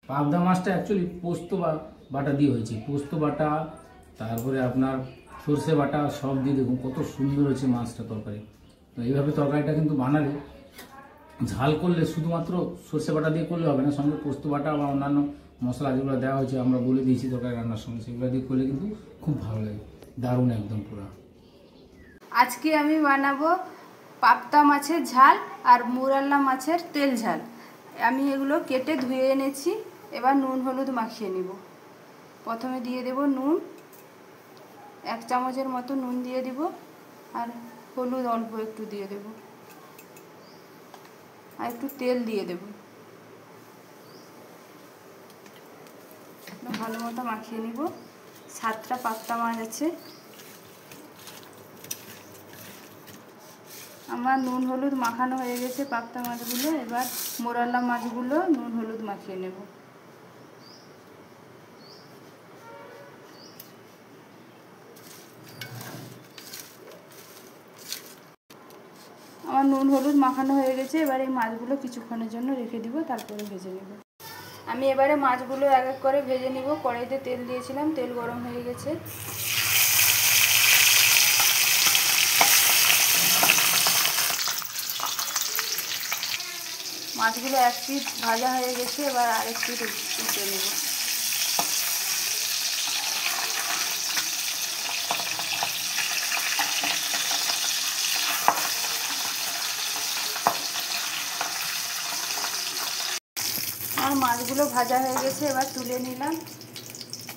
পাবদা মাছটা অ্যাকচুয়ালি পোস্ত বাটা দিয়ে হয়েছে, পোস্ত বাটা তারপরে আপনার সর্ষে বাটা সব দিয়ে দেখুন কত সুন্দর হয়েছে মাছটা তরকারি। তো এইভাবে তরকারিটা কিন্তু বানালে, ঝাল করলে শুধুমাত্র সর্ষে বাটা দিয়ে করলে হবে না, সঙ্গে পোস্ত বাটা বা অন্যান্য মশলা যেগুলো দেওয়া হয়েছে আমরা বলে দিয়েছি তরকারি রান্নার সঙ্গে, সেগুলো দিয়ে করলে কিন্তু খুব ভালো লাগে, দারুণ একদম পুরো। আজকে আমি বানাবো পাবদা মাছের ঝাল আর মুরাল্লা মাছের তেল ঝাল। আমি এগুলো কেটে ধুয়ে এনেছি, এবার নুন হলুদ মাখিয়ে নিব। প্রথমে দিয়ে দেব নুন, 1 চামচের মতো নুন দিয়ে দিব, আর হলুদ অল্প একটু দিয়ে দেব, আর একটু তেল দিয়ে দেব। ভালো মতো মাখিয়ে নিব। 7টা পাবদা মাছ আছে। আমার নুন হলুদ মাখানো হয়ে গেছে পাবদা মাছগুলো। এবার মোরাল্লা মাছগুলো নুন হলুদ মাখিয়ে নেব। আমার নুন হলুদ মাখানো হয়ে গেছে। এবার এই মাছগুলো কিছুক্ষণের জন্য রেখে দিব, তারপরে ভেজে নেব। আমি এবারে মাছগুলো এক এক করে ভেজে নিব। কড়াইতে তেল দিয়েছিলাম, তেল গরম হয়ে গেছে। মাছগুলো এক পিঠ ভাজা হয়ে গেছে, এবার আরেক পিঠ উল্টে নেব। আমার মাছগুলো ভাজা হয়ে গেছে, এবার তুলে নিলাম,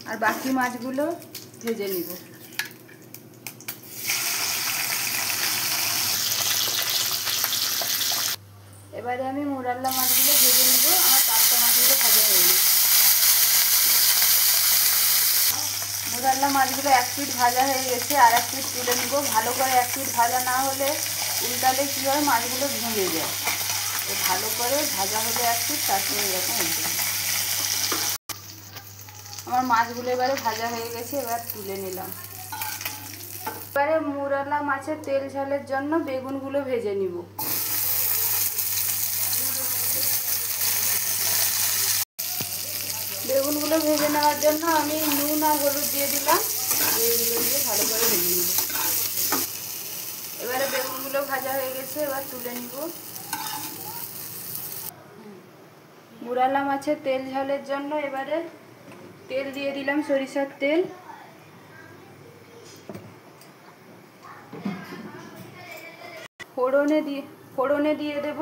আর বাকি মাছগুলো ভেজে নিব। এবারে আমি মুরাল্লা মাছগুলো ভেজে নিব। আমার পাবদা মাছগুলো ভাজা হয়ে গেছে। মুরাল্লা মাছগুলো এক পিঠ ভাজা হয়ে গেছে, আর এক পিঠ তুলে নিব। ভালো করে এক পিঠ ভাজা না হলে উল্টালে কী হয়, মাছগুলো ভেঙে যায়। তো ভালো করে ভাজা হলে এক পিঠ, তারপরে এরকম উল্টে নেব। আমার মাছগুলো এবারে ভাজা হয়ে গেছে, এবার তুলে নিলাম। এবারে মুরাল্লা মাছের তেল ঝালের জন্য বেগুনগুলো ভেজে নিব। বেগুনগুলো ভেজে নেওয়ার জন্য আমি নুন আর হলুদ দিয়ে দিলাম। এগুলো দিয়ে ভালো করে ভেজে নিব। এবারে বেগুনগুলো ভাজা হয়ে গেছে, এবার তুলে নিব। মুরাল্লা মাছের তেল ঝালের জন্য এবারে তেল দিয়ে দিলাম, সরিষার তেল। ফোড়নে দিয়ে দেব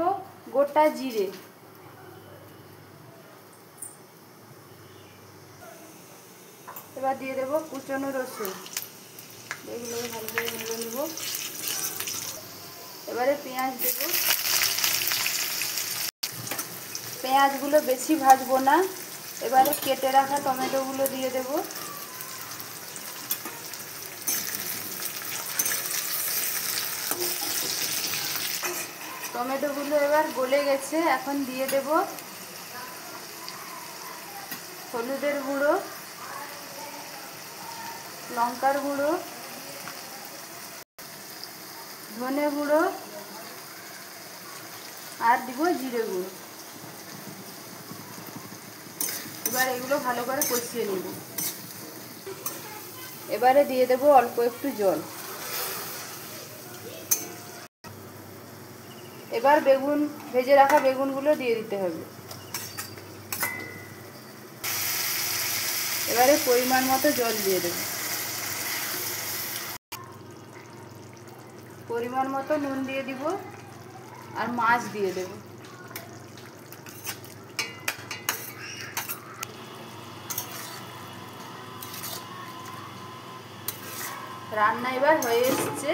গোটা জিরে। এবার দিয়ে দেবো কুচনো রসুন। এগুলো ভালো করে ভেজে নেব। এবারে পেঁয়াজ দেব। পেঁয়াজগুলো বেশি ভাজবো না। এবারে কেটে রাখা টমেটোগুলো দিয়ে দেব। টমেটোগুলো এবার গলে গেছে, এখন দিয়ে দেব হলুদের গুঁড়ো, লঙ্কার গুঁড়ো, ধনে গুঁড়ো, আর দিব জিরে গুঁড়ো। এবার এগুলো ভালো করে কষিয়ে নেব। এবারে দিয়ে দেব অল্প একটু জল। এবার ভেজে রাখা বেগুনগুলো দিয়ে দিতে হবে। এবারে পরিমাণ মতো জল দিয়ে দেব। পরিমাণ মতো নুন দিয়ে দিব, আর মাছ দিয়ে দেব। রান্না এবার হয়ে এসছে।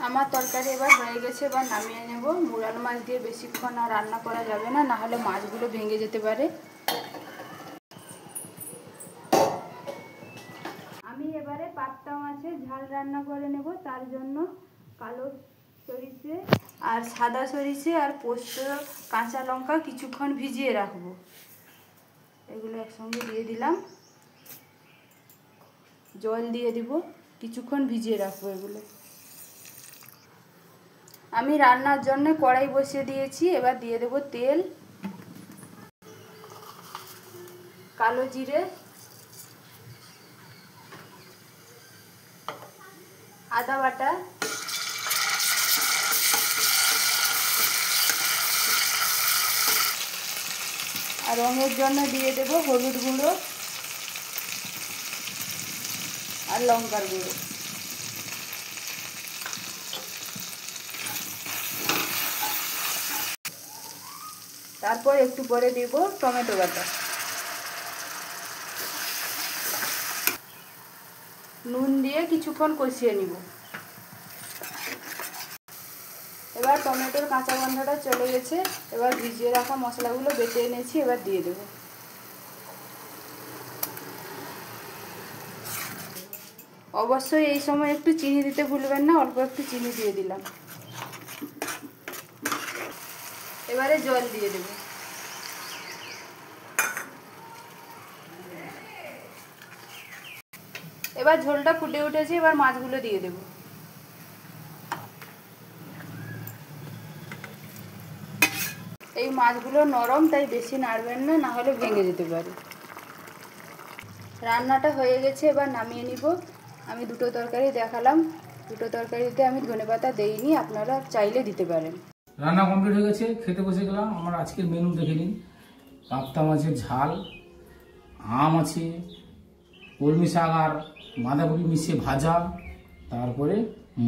আমার তরকারি এবার হয়ে গেছে, এবার নামিয়ে নেব। মুরাল মাছ দিয়ে বেশিক্ষণ আর রান্না করা যাবে না, নাহলে মাছগুলো ভেঙে যেতে পারে। আমি এবারে পাবদা মাছের ঝাল রান্না করে নেব। তার জন্য কালো সরিষে আর সাদা সরিষে আর পোস্ত, কাঁচা লঙ্কা কিছুক্ষণ ভিজিয়ে রাখবো। এগুলো একসঙ্গে দিয়ে দিলাম। জল দিয়ে দিব, কিছুক্ষণ ভিজিয়ে রাখবো এগুলো। আমি রান্নার জন্য কড়াই বসিয়ে দিয়েছি, এবার দিয়ে দেব তেল, কালো জিরে, আদা বাটা, আর রঙের জন্য দিয়ে দেব হলুদ গুঁড়ো আর লঙ্কার গুঁড়ো। তারপর একটু পরে দেব টমেটো বাটা, নুন দিয়ে কিছুক্ষণ কষিয়ে নিব। এবার টমেটোর কাঁচা গন্ধটা চলে গেছে, এবার ভিজিয়ে রাখা মশলাগুলো বেটে এনেছি, এবার দিয়ে দেব। অবশ্যই এই সময় একটু চিনি দিতে ভুলবেন না, অল্প একটু চিনি দিয়ে দিলাম। এবারে জল দিয়ে দেব। এবার ঝোলটা ফুটে উঠেছে, এবার মাছগুলো দিয়ে দেব। এই মাছগুলো নরম, তাই বেশি নাড়বেন না, না হলে ভেঙে যেতে পারে। রান্নাটা হয়ে গেছে, এবার নামিয়ে নিব। আমি দুটো তরকারি দেখালাম, দুটো তরকারিতে আমি ধনেপাতা দেইনি, আপনারা চাইলে দিতে পারেন। রান্না কমপ্লিট হয়ে গেছে, খেতে বসে গেলাম। আমার আজকের মেনু দেখে নিন। পাবদা মাছের ঝাল, আম আছে, কলমি শাক আর বাঁধাকপি মিশিয়ে ভাজা, তারপরে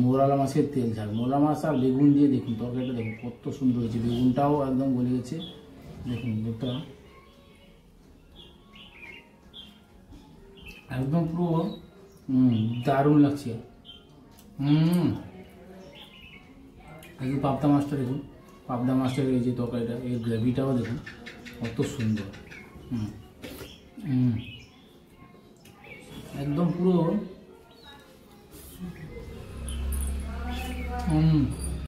মোরালা মাছের তেল ঝাল। মোরালা মাছ আর বেগুন দিয়ে দেখুন তরকারিটা, দেখুন কত সুন্দর হয়েছে। বেগুনটাও একদম গলে গেছে, দেখুন এটা একদম পুরো দারুণ লাগছে। একদম পাবদা মাছটা দেখুন, পাবদা মাছটার এই যে তরকারিটা, এই গ্রেভিটাও দেখুন কত সুন্দর। একদম পুরো